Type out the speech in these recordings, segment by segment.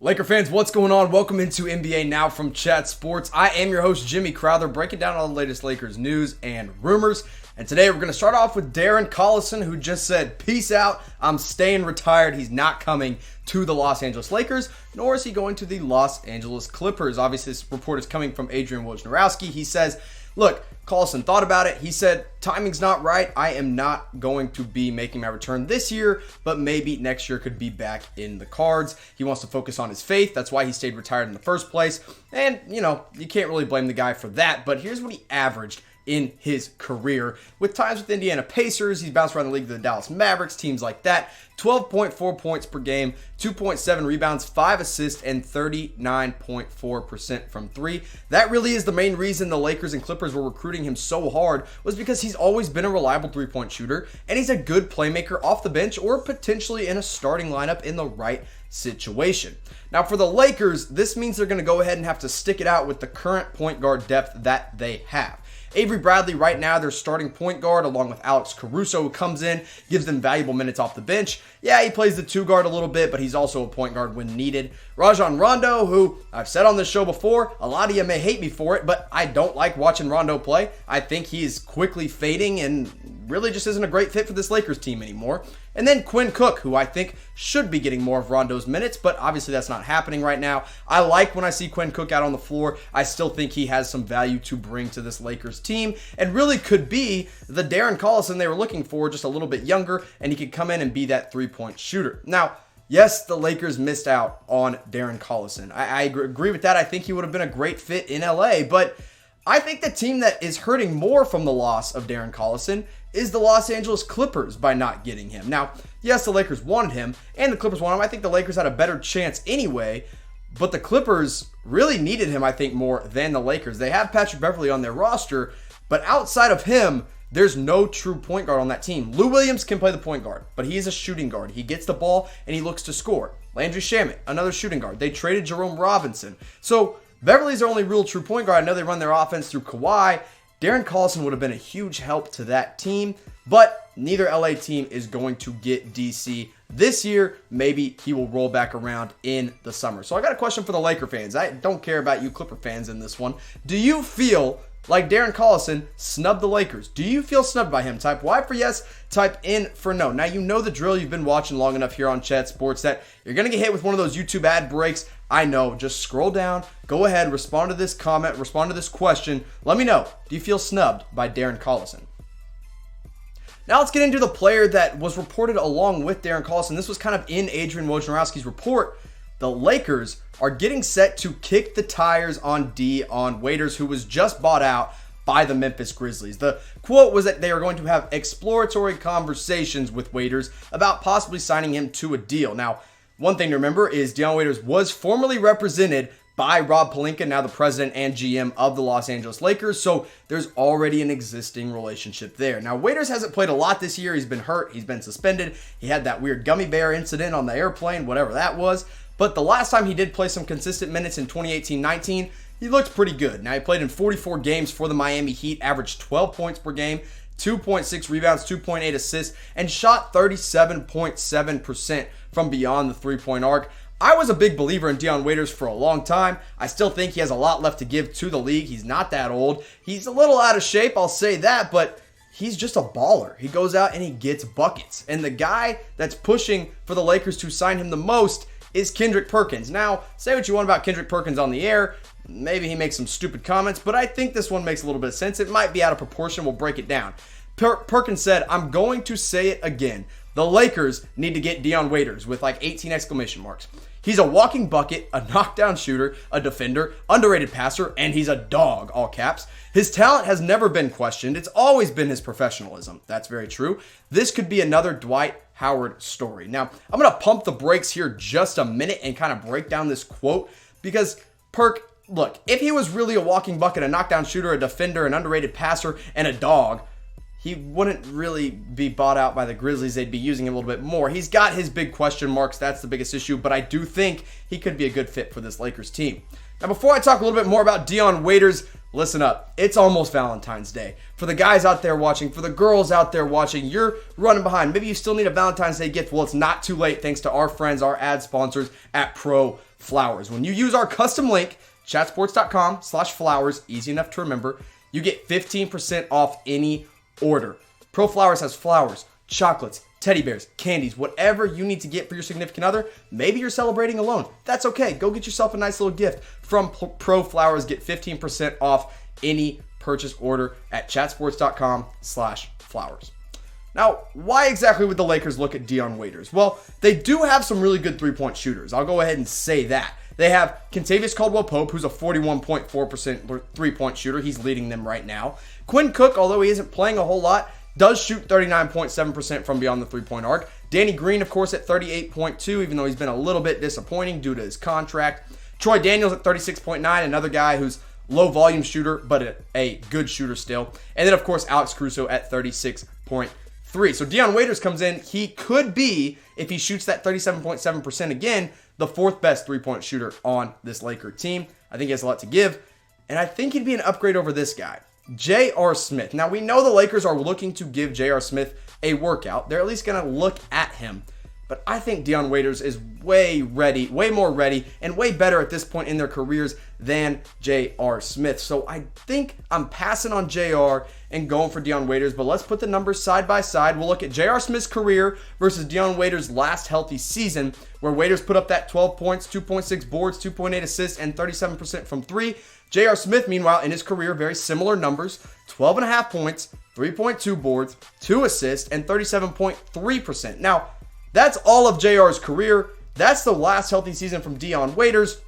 Laker fans, what's going on? Welcome into NBA Now from Chat Sports. I am your host, Jimmy Crowther, breaking down all the latest Lakers news and rumors. And today we're going to start off with Darren Collison, who just said, peace out, I'm staying retired. He's not coming to the Los Angeles Lakers, nor is he going to the Los Angeles Clippers. Obviously, this report is coming from Adrian Wojnarowski. He says, look, Collison thought about it. He said, timing's not right. I am not going to be making my return this year, but maybe next year could be back in the cards. He wants to focus on his faith. That's why he stayed retired in the first place. And, you can't really blame the guy for that. But here's what he averaged in his career. With times with Indiana Pacers, he's bounced around the league to the Dallas Mavericks, teams like that. 12.4 points per game, 2.7 rebounds, 5 assists, and 39.4% from three. That really is the main reason the Lakers and Clippers were recruiting him so hard, was because he's always been a reliable three-point shooter, and he's a good playmaker off the bench or potentially in a starting lineup in the right situation. Now for the Lakers, this means they're going to go ahead and have to stick it out with the current point guard depth that they have. Avery Bradley right now, their starting point guard, along with Alex Caruso, who comes in, gives them valuable minutes off the bench. Yeah, he plays the two guard a little bit, but he's also a point guard when needed. Rajon Rondo, who I've said on this show before, a lot of you may hate me for it, but I don't like watching Rondo play. I think he's quickly fading and really just isn't a great fit for this Lakers team anymore. And then Quinn Cook, who I think should be getting more of Rondo's minutes, but obviously that's not happening right now. I like when I see Quinn Cook out on the floor. I still think he has some value to bring to this Lakers team and really could be the Darren Collison they were looking for, just a little bit younger, and he could come in and be that three-point shooter. Now, yes, the Lakers missed out on Darren Collison. I agree with that. I think he would have been a great fit in LA, but I think the team that is hurting more from the loss of Darren Collison is the Los Angeles Clippers by not getting him. Now, yes, the Lakers wanted him, and the Clippers wanted him. I think the Lakers had a better chance anyway, but the Clippers really needed him, I think, more than the Lakers. They have Patrick Beverley on their roster, but outside of him, there's no true point guard on that team. Lou Williams can play the point guard, but he is a shooting guard. He gets the ball, and he looks to score. Landry Shamet, another shooting guard. They traded Jerome Robinson. So Beverly's their only real true point guard. I know they run their offense through Kawhi. Darren Collison would have been a huge help to that team, but neither LA team is going to get DC this year. Maybe he will roll back around in the summer. So I got a question for the Laker fans. I don't care about you Clipper fans in this one. Do you feel like Darren Collison snubbed the Lakers? Do you feel snubbed by him? Type Y for yes, type N for no. Now, you know the drill. You've been watching long enough here on Chat Sports that you're going to get hit with one of those YouTube ad breaks. I know. Just scroll down, go ahead, respond to this comment, respond to this question. Let me know. Do you feel snubbed by Darren Collison? Now let's get into the player that was reported along with Darren Collison. This was kind of in Adrian Wojnarowski's report. The Lakers are getting set to kick the tires on Dion Waiters, who was just bought out by the Memphis Grizzlies. The quote was that they are going to have exploratory conversations with Waiters about possibly signing him to a deal. Now, one thing to remember is Dion Waiters was formerly represented by Rob Pelinka, now the president and GM of the Los Angeles Lakers, so there's already an existing relationship there. Now, Waiters hasn't played a lot this year. He's been hurt. He's been suspended. He had that weird gummy bear incident on the airplane, whatever that was. But the last time he did play some consistent minutes in 2018-19, he looked pretty good. Now, he played in 44 games for the Miami Heat, averaged 12 points per game, 2.6 rebounds, 2.8 assists, and shot 37.7% from beyond the three-point arc. I was a big believer in Dion Waiters for a long time. I still think he has a lot left to give to the league. He's not that old. He's a little out of shape, I'll say that, but he's just a baller. He goes out and he gets buckets. And the guy that's pushing for the Lakers to sign him the most is Kendrick Perkins. Now, say what you want about Kendrick Perkins on the air. Maybe he makes some stupid comments, but I think this one makes a little bit of sense. It might be out of proportion. We'll break it down. Perkins said, I'm going to say it again. The Lakers need to get Dion Waiters with like 18 exclamation marks. He's a walking bucket, a knockdown shooter, a defender, underrated passer, and he's a dog, all caps. His talent has never been questioned. It's always been his professionalism. That's very true. This could be another Dwight Howard story. Now, I'm going to pump the brakes here just a minute and kind of break down this quote because look, if he was really a walking bucket, a knockdown shooter, a defender, an underrated passer, and a dog, he wouldn't really be bought out by the Grizzlies. They'd be using him a little bit more. He's got his big question marks. That's the biggest issue, but I do think he could be a good fit for this Lakers team. Now, before I talk a little bit more about Dion Waiters, listen up. It's almost Valentine's Day. For the guys out there watching, for the girls out there watching, you're running behind. Maybe you still need a Valentine's Day gift. Well, it's not too late thanks to our friends, our ad sponsors at Pro Flowers. When you use our custom link, chatsports.com/flowers, easy enough to remember, you get 15% off any order. Pro Flowers has flowers, chocolates, teddy bears, candies, whatever you need to get for your significant other. Maybe you're celebrating alone. That's okay. Go get yourself a nice little gift from Pro Flowers. Get 15% off any purchase order at chatsports.com/flowers. Now, why exactly would the Lakers look at Dion Waiters? Well, they do have some really good three-point shooters. I'll go ahead and say that. They have Kentavious Caldwell-Pope, who's a 41.4% three-point shooter. He's leading them right now. Quinn Cook, although he isn't playing a whole lot, does shoot 39.7% from beyond the three-point arc. Danny Green, of course, at 38.2%, even though he's been a little bit disappointing due to his contract. Troy Daniels at 36.9%, another guy who's low-volume shooter, but a good shooter still. And then, of course, Alex Caruso at 36.3%. So Dion Waiters comes in. He could be, if he shoots that 37.7% again, the fourth best three-point shooter on this Laker team. I think he has a lot to give. And I think he'd be an upgrade over this guy, J.R. Smith. Now, we know the Lakers are looking to give J.R. Smith a workout. They're at least going to look at him. But I think Dion Waiters is way more ready, and way better at this point in their careers than J.R. Smith. So I think I'm passing on J.R. and going for Dion Waiters. But let's put the numbers side by side. We'll look at J.R. Smith's career versus Dion Waiters' last healthy season, where Waiters put up that 12 points, 2.6 boards, 2.8 assists, and 37% from three. J.R. Smith, meanwhile, in his career, very similar numbers, 12.5 points, 3.2 boards, 2 assists, and 37.3%. Now, that's all of JR's career. That's the last healthy season from Dion Waiters.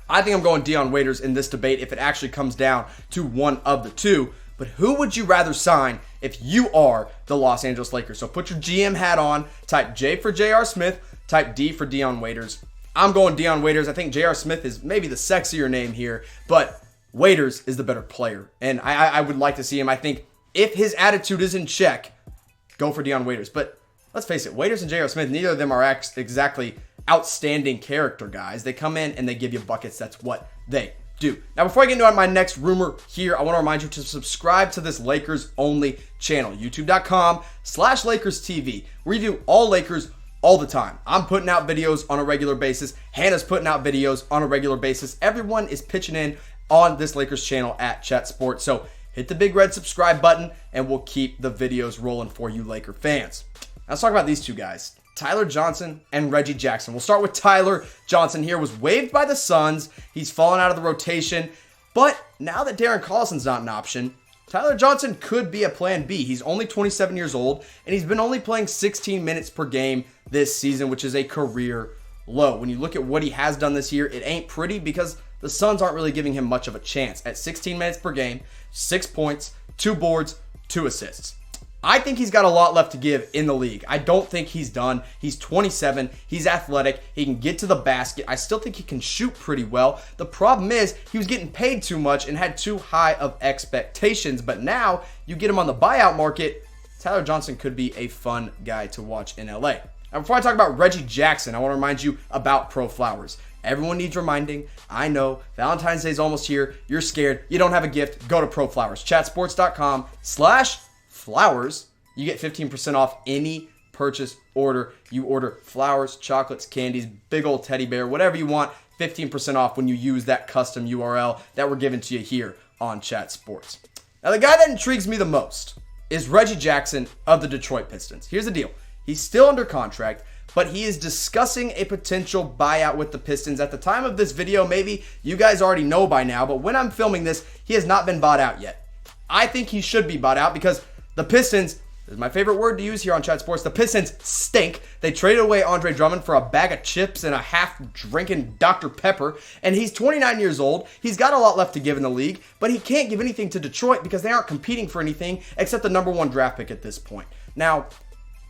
I think I'm going Dion Waiters in this debate if it actually comes down to one of the two. But who would you rather sign if you are the Los Angeles Lakers? So put your GM hat on, type J for J.R. Smith, type D for Dion Waiters. I'm going Dion Waiters. I think J.R. Smith is maybe the sexier name here, but Waiters is the better player. And I would like to see him. I think if his attitude is in check, go for Dion Waiters. But let's face it, Waiters and J.R. Smith, neither of them are exactly outstanding character guys. They come in and they give you buckets. That's what they do. Now, before I get into my next rumor here, I want to remind you to subscribe to this Lakers only channel, youtube.com/Lakers TV, where you do all Lakers all the time. I'm putting out videos on a regular basis. Hannah's putting out videos on a regular basis. Everyone is pitching in on this Lakers channel at Chat Sports. So hit the big red subscribe button and we'll keep the videos rolling for you Laker fans. Now, let's talk about these two guys, Tyler Johnson and Reggie Jackson. We'll start with Tyler Johnson here. Was waived by the Suns. He's fallen out of the rotation. But now that Darren Collison's not an option, Tyler Johnson could be a plan B. He's only 27 years old, and he's been only playing 16 minutes per game this season, which is a career low. When you look at what he has done this year, it ain't pretty because the Suns aren't really giving him much of a chance. At 16 minutes per game, 6 points, 2 boards, 2 assists. I think he's got a lot left to give in the league. I don't think he's done. He's 27. He's athletic. He can get to the basket. I still think he can shoot pretty well. The problem is he was getting paid too much and had too high of expectations. But now you get him on the buyout market, Tyler Johnson could be a fun guy to watch in LA. Now, before I talk about Reggie Jackson, I want to remind you about Pro Flowers. Everyone needs reminding. I know. Valentine's Day is almost here. You're scared. You don't have a gift. Go to Pro Flowers. Chatsports.com/flowers. You get 15% off any purchase order. You order flowers, chocolates, candies, big old teddy bear, whatever you want. 15% off when you use that custom URL that we're giving to you here on Chat Sports. Now, the guy that intrigues me the most is Reggie Jackson of the Detroit Pistons. Here's the deal. He's still under contract, but he is discussing a potential buyout with the Pistons. At the time of this video, maybe you guys already know by now, but when I'm filming this, he has not been bought out yet. I think he should be bought out because the Pistons, this is my favorite word to use here on Chat Sports, the Pistons stink. They traded away Andre Drummond for a bag of chips and a half-drinking Dr. Pepper, and he's 29 years old. He's got a lot left to give in the league, but he can't give anything to Detroit because they aren't competing for anything except the #1 draft pick at this point. Now,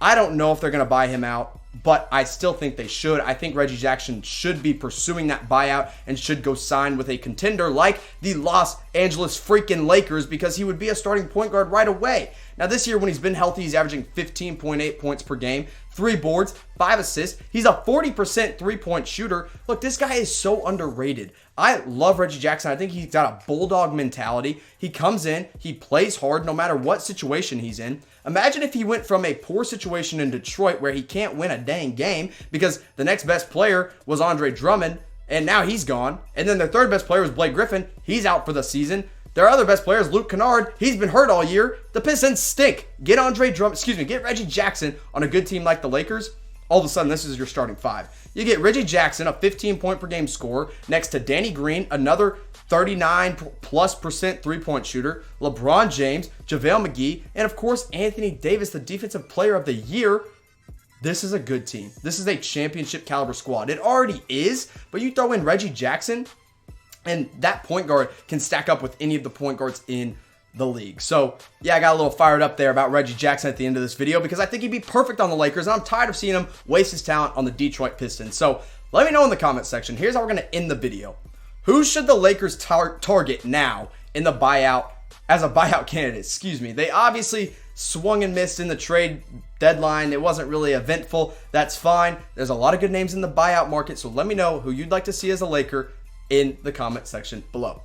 I don't know if they're going to buy him out, but I still think they should. I think Reggie Jackson should be pursuing that buyout and should go sign with a contender like the Los Angeles freaking Lakers because he would be a starting point guard right away. Now this year when he's been healthy, he's averaging 15.8 points per game, 3 boards, 5 assists. He's a 40% three-point shooter. Look, this guy is so underrated. I love Reggie Jackson. I think he's got a bulldog mentality. He comes in, he plays hard no matter what situation he's in. Imagine if he went from a poor situation in Detroit where he can't win a dang game because the next best player was Andre Drummond, and now he's gone. And then their third best player was Blake Griffin. He's out for the season. Their other best player is Luke Kennard. He's been hurt all year. The Pistons stink. Get Reggie Jackson on a good team like the Lakers. All of a sudden, this is your starting 5. You get Reggie Jackson, a 15-point-per-game scorer, next to Danny Green, another 39+% three-point shooter, LeBron James, JaVale McGee, and of course, Anthony Davis, the Defensive Player of the Year. This is a good team. This is a championship caliber squad. It already is, but you throw in Reggie Jackson, and that point guard can stack up with any of the point guards in the league. So, yeah, I got a little fired up there about Reggie Jackson at the end of this video because I think he'd be perfect on the Lakers, and I'm tired of seeing him waste his talent on the Detroit Pistons. So, let me know in the comment section. Here's how we're going to end the video. Who should the Lakers target now in the buyout as a buyout candidate? They obviously swung and missed in the trade deadline. It wasn't really eventful. That's fine. There's a lot of good names in the buyout market, so let me know who you'd like to see as a Laker in the comment section below.